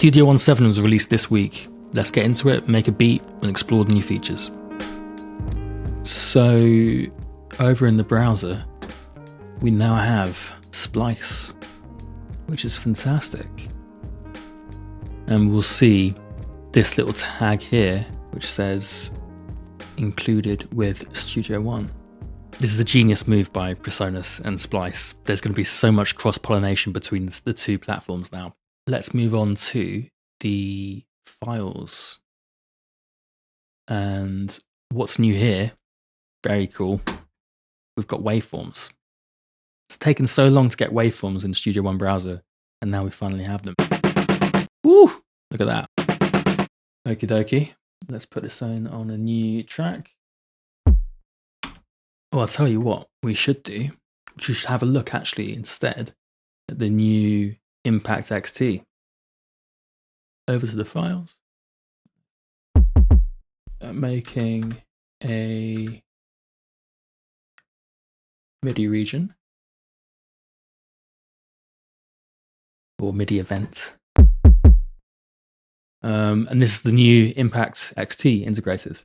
Studio 1.7 was released this week. Let's get into it, make a beat, and explore the new features. So, over in the browser, we now have Splice, which is fantastic. And we'll see this little tag here, which says included with Studio One. This is a genius move by Presonus and Splice. There's going to be so much cross-pollination between the two platforms now. Let's move on to the files. And what's new here, very cool, we've got waveforms. It's taken so long to get waveforms in the Studio One browser, and now we finally have them. Woo! Look at that. Okie dokie. Let's put this on a new track. Oh, I'll tell you what we should do. We should have a look actually instead at the new Impact XT. Over to the files. Making a MIDI region or MIDI event. And this is the new Impact XT integrated.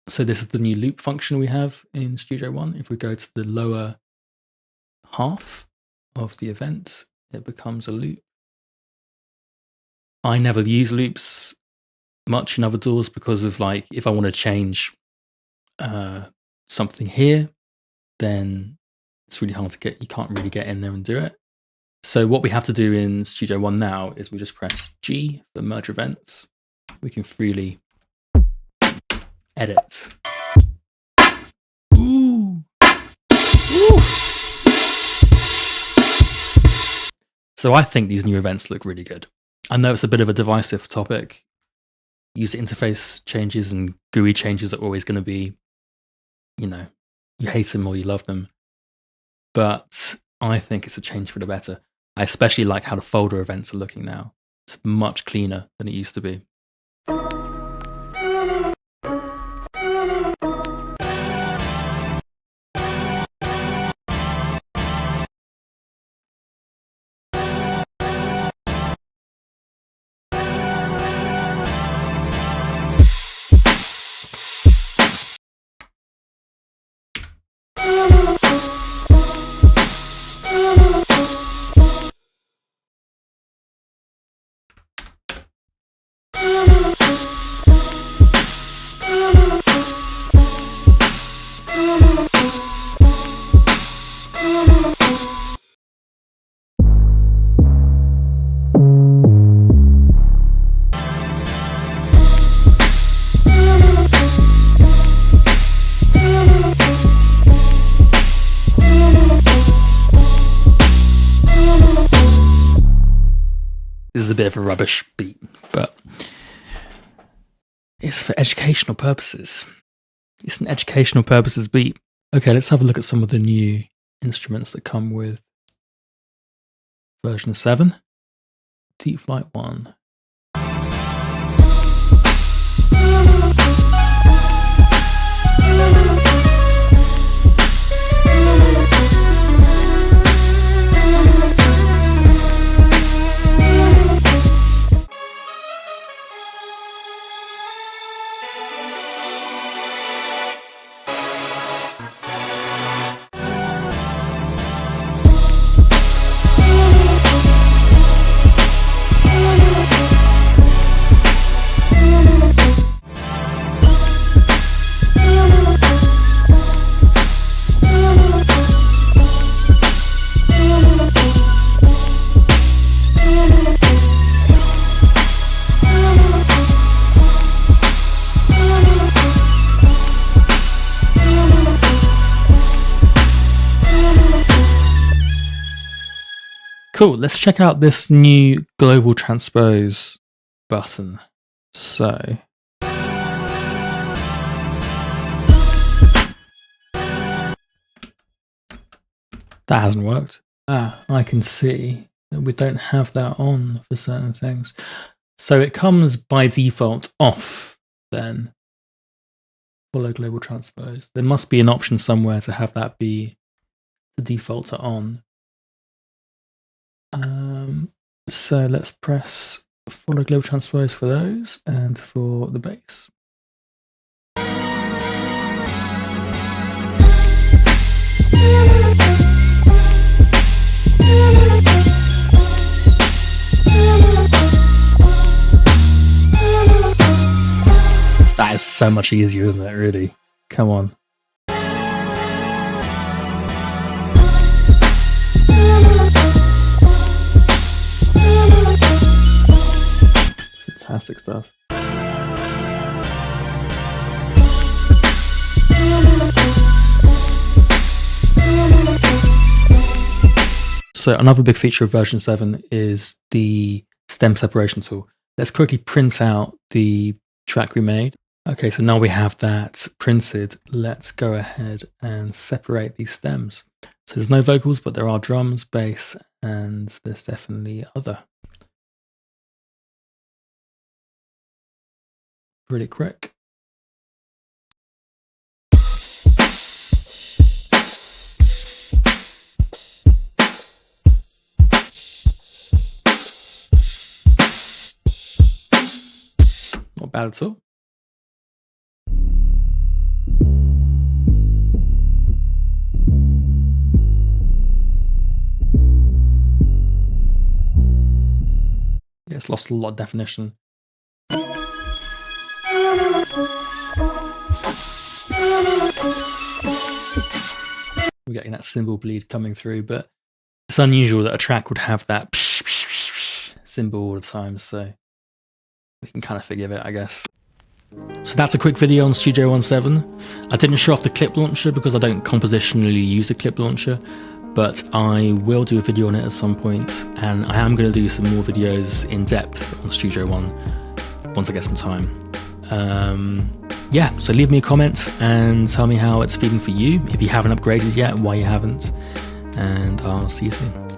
So this is the new loop function we have in Studio One. If we go to the lower half of the event, it becomes a loop. I never use loops much in other tools because of like, if I want to change something here, then it's really hard to get, you can't really get in there and do it. So what we have to do in Studio One now is we just press G for merge events. We can freely edit. Ooh. Ooh. So I think these new events look really good. I know it's a bit of a divisive topic. User interface changes and GUI changes are always going to be, you know, you hate them or you love them. But I think it's a change for the better. I especially like how the folder events are looking now. It's much cleaner than it used to be. This is a bit of a rubbish beat, but it's for educational purposes. It's an educational purposes beat. Okay, let's have a look at some of the new instruments that come with version 7. Deep Flight 1. Cool, let's check out this new global transpose button. So That hasn't worked. I can see that we don't have that on for certain things. So it comes by default off then. Follow global transpose. There must be an option somewhere to have that be the default to on. So let's press follow global transpose for those and for the bass. That is so much easier, isn't it, really? Come on. Fantastic stuff. So another big feature of version 7 is the stem separation tool. Let's quickly print out the track we made. Okay, so now we have that printed. Let's go ahead and separate these stems. So there's no vocals, but there are drums, bass, and there's definitely other. Pretty quick. Not bad at all. Yeah, it's lost a lot of definition. We're getting that cymbal bleed coming through, but it's unusual that a track would have that cymbal all the time, so we can kind of forgive it, I guess. So that's a quick video on Studio One 7. I didn't show off the clip launcher because I don't compositionally use the clip launcher, but I will do a video on it at some point, and I am going to do some more videos in depth on Studio One once I get some time. Yeah, so leave me a comment and tell me how it's feeling for you, if you haven't upgraded yet, why you haven't, and I'll see you soon.